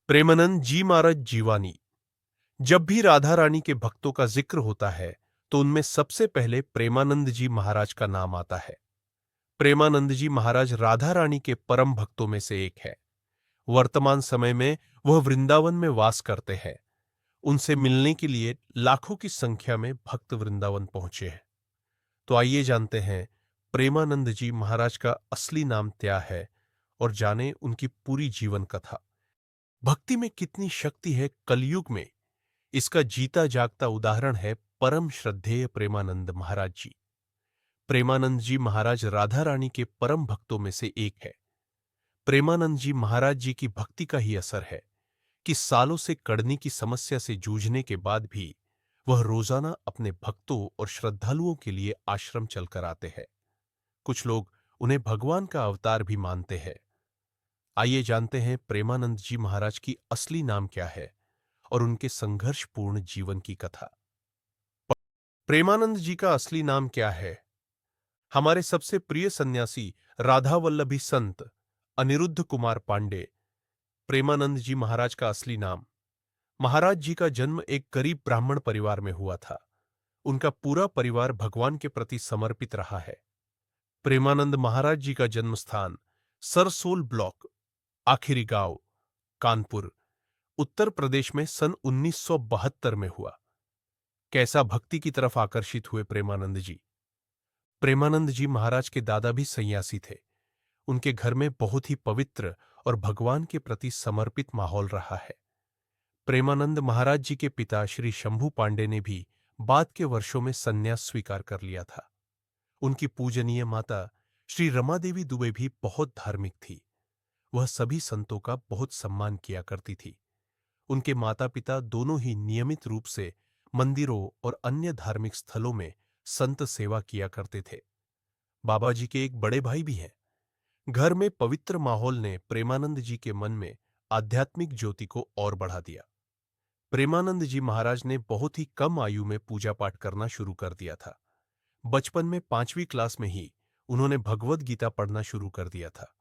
प्रेमानंद जी महाराज जीवानी। जब भी राधा रानी के भक्तों का जिक्र होता है तो उनमें सबसे पहले प्रेमानंद जी महाराज का नाम आता है। प्रेमानंद जी महाराज राधा रानी के परम भक्तों में से एक है। वर्तमान समय में वह वृंदावन में वास करते हैं। उनसे मिलने के लिए लाखों की संख्या में भक्त वृंदावन पहुंचे हैं। तो आइए जानते हैं प्रेमानंद जी महाराज का असली नाम क्या है और जाने उनकी पूरी जीवन कथा। भक्ति में कितनी शक्ति है कलयुग में, इसका जीता जागता उदाहरण है परम श्रद्धेय प्रेमानंद महाराज जी। प्रेमानंद जी महाराज राधा रानी के परम भक्तों में से एक है। प्रेमानंद जी महाराज जी की भक्ति का ही असर है कि सालों से कड़नी की समस्या से जूझने के बाद भी वह रोजाना अपने भक्तों और श्रद्धालुओं के लिए आश्रम चलकर आते हैं। कुछ लोग उन्हें भगवान का अवतार भी मानते हैं। आइए जानते हैं प्रेमानंद जी महाराज की असली नाम क्या है और उनके संघर्षपूर्ण जीवन की कथा। प्रेमानंद जी का असली नाम क्या है? हमारे सबसे प्रिय सन्यासी राधा वल्लभी संत अनिरुद्ध कुमार पांडे। प्रेमानंद जी महाराज का असली नाम। महाराज जी का जन्म एक गरीब ब्राह्मण परिवार में हुआ था। उनका पूरा परिवार भगवान के प्रति समर्पित रहा है। प्रेमानंद महाराज जी का जन्म स्थान सरसोल ब्लॉक, आखिरी गांव, कानपुर, उत्तर प्रदेश में सन 1972 में हुआ। कैसा भक्ति की तरफ आकर्षित हुए प्रेमानंद जी? प्रेमानंद जी महाराज के दादा भी सन्यासी थे। उनके घर में बहुत ही पवित्र और भगवान के प्रति समर्पित माहौल रहा है। प्रेमानंद महाराज जी के पिता श्री शंभू पांडे ने भी बाद के वर्षों में संन्यास स्वीकार कर लिया था। उनकी पूजनीय माता श्री रमा देवी दुबे भी बहुत धार्मिक थी। वह सभी संतों का बहुत सम्मान किया करती थी। उनके माता पिता दोनों ही नियमित रूप से मंदिरों और अन्य धार्मिक स्थलों में संत सेवा किया करते थे। बाबा जी के एक बड़े भाई भी हैं। घर में पवित्र माहौल ने प्रेमानंद जी के मन में आध्यात्मिक ज्योति को और बढ़ा दिया। प्रेमानंद जी महाराज ने बहुत ही कम आयु में पूजा पाठ करना शुरू कर दिया था। बचपन में 5वीं क्लास में ही उन्होंने भगवद गीता पढ़ना शुरू कर दिया था।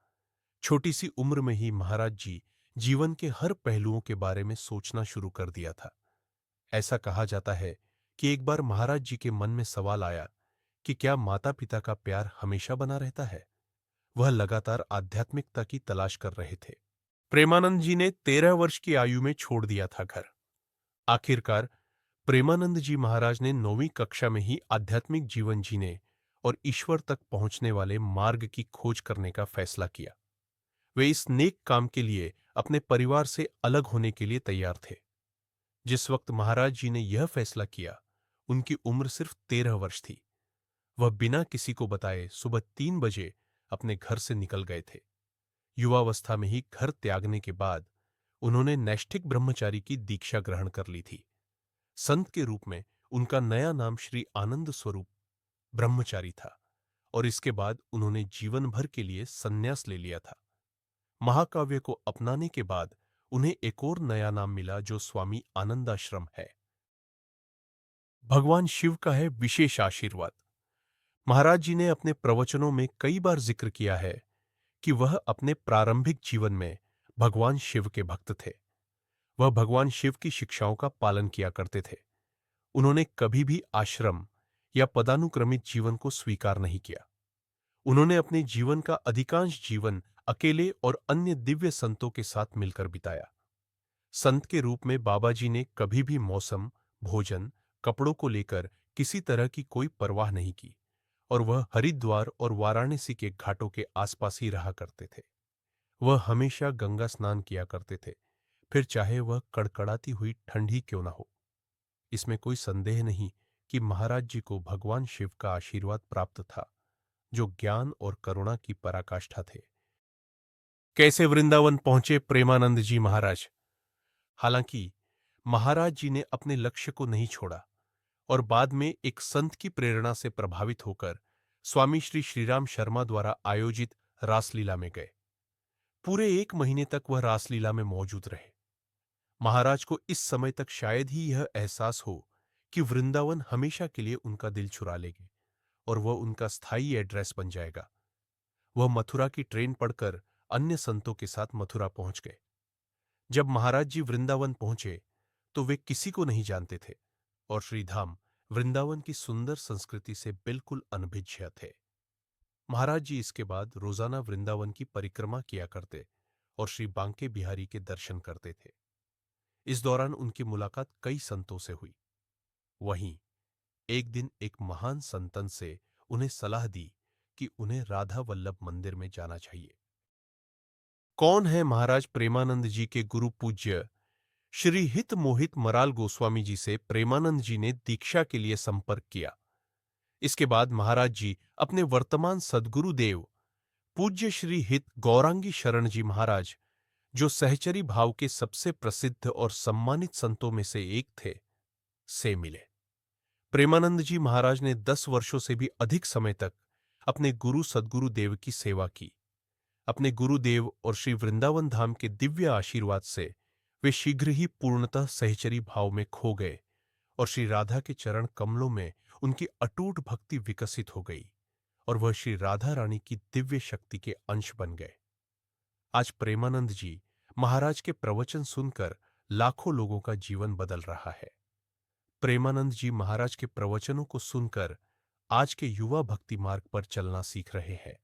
छोटी सी उम्र में ही महाराज जी जीवन के हर पहलुओं के बारे में सोचना शुरू कर दिया था। ऐसा कहा जाता है कि एक बार महाराज जी के मन में सवाल आया कि क्या माता पिता का प्यार हमेशा बना रहता है। वह लगातार आध्यात्मिकता की तलाश कर रहे थे। प्रेमानंद जी ने 13 वर्ष की आयु में छोड़ दिया था घर। आखिरकार प्रेमानंद जी महाराज ने 9वीं कक्षा में ही आध्यात्मिक जीवन जीने और ईश्वर तक पहुंचने वाले मार्ग की खोज करने का फैसला किया। वे इस नेक काम के लिए अपने परिवार से अलग होने के लिए तैयार थे। जिस वक्त महाराज जी ने यह फैसला किया, उनकी उम्र सिर्फ 13 वर्ष थी। वह बिना किसी को बताए सुबह 3 बजे अपने घर से निकल गए थे। युवावस्था में ही घर त्यागने के बाद उन्होंने नैष्ठिक ब्रह्मचारी की दीक्षा ग्रहण कर ली थी। संत के रूप में उनका नया नाम श्री आनंद स्वरूप ब्रह्मचारी था और इसके बाद उन्होंने जीवन भर के लिए संन्यास ले लिया था। महाकाव्य को अपनाने के बाद उन्हें एक और नया नाम मिला जो स्वामी आनंदाश्रम है। भगवान शिव का है विशेष आशीर्वाद। महाराज जी ने अपने प्रवचनों में कई बार जिक्र किया है कि वह अपने प्रारंभिक जीवन में भगवान शिव के भक्त थे। वह भगवान शिव की शिक्षाओं का पालन किया करते थे। उन्होंने कभी भी आश्रम या पदानुक्रमित जीवन को स्वीकार नहीं किया। उन्होंने अपने जीवन का अधिकांश जीवन अकेले और अन्य दिव्य संतों के साथ मिलकर बिताया। संत के रूप में बाबा जी ने कभी भी मौसम, भोजन, कपड़ों को लेकर किसी तरह की कोई परवाह नहीं की और वह हरिद्वार और वाराणसी के घाटों के आसपास ही रहा करते थे। वह हमेशा गंगा स्नान किया करते थे, फिर चाहे वह कड़कड़ाती हुई ठंड ही क्यों न हो। इसमें कोई संदेह नहीं कि महाराज जी को भगवान शिव का आशीर्वाद प्राप्त था, जो ज्ञान और करुणा की पराकाष्ठा थे। कैसे वृंदावन पहुंचे प्रेमानंद जी महाराज? हालांकि महाराज जी ने अपने लक्ष्य को नहीं छोड़ा और बाद में एक संत की प्रेरणा से प्रभावित होकर स्वामी श्री श्रीराम शर्मा द्वारा आयोजित रासलीला में गए। पूरे 1 महीने तक वह रासलीला में मौजूद रहे। महाराज को इस समय तक शायद ही यह एहसास हो कि वृंदावन हमेशा के लिए उनका दिल चुरा लेगी और वह उनका स्थायी एड्रेस बन जाएगा। वह मथुरा की ट्रेन पढ़कर अन्य संतों के साथ मथुरा पहुंच गए। जब महाराज जी वृंदावन पहुंचे तो वे किसी को नहीं जानते थे और श्रीधाम वृंदावन की सुंदर संस्कृति से बिल्कुल अनभिज्ञ थे। महाराज जी इसके बाद रोजाना वृंदावन की परिक्रमा किया करते और श्री बांके बिहारी के दर्शन करते थे। इस दौरान उनकी मुलाकात कई संतों से हुई। वहीं एक दिन एक महान संतन से उन्हें सलाह दी कि उन्हें राधा वल्लभ मंदिर में जाना चाहिए। कौन है महाराज प्रेमानंद जी के गुरु पूज्य श्री हित मोहित मराल गोस्वामी जी से प्रेमानंद जी ने दीक्षा के लिए संपर्क किया। इसके बाद महाराज जी अपने वर्तमान सद्गुरु देव पूज्य श्री हित गौरांगी शरण जी महाराज, जो सहचरी भाव के सबसे प्रसिद्ध और सम्मानित संतों में से एक थे, से मिले। प्रेमानंद जी महाराज ने 10 वर्षों से भी अधिक समय तक अपने गुरु सद्गुरु देव की सेवा की। अपने गुरुदेव और श्री वृंदावन धाम के दिव्य आशीर्वाद से वे शीघ्र ही पूर्णतः सहचरी भाव में खो गए और श्री राधा के चरण कमलों में उनकी अटूट भक्ति विकसित हो गई और वह श्री राधा रानी की दिव्य शक्ति के अंश बन गए। आज प्रेमानंद जी महाराज के प्रवचन सुनकर लाखों लोगों का जीवन बदल रहा है। प्रेमानंद जी महाराज के प्रवचनों को सुनकर आज के युवा भक्ति मार्ग पर चलना सीख रहे हैं।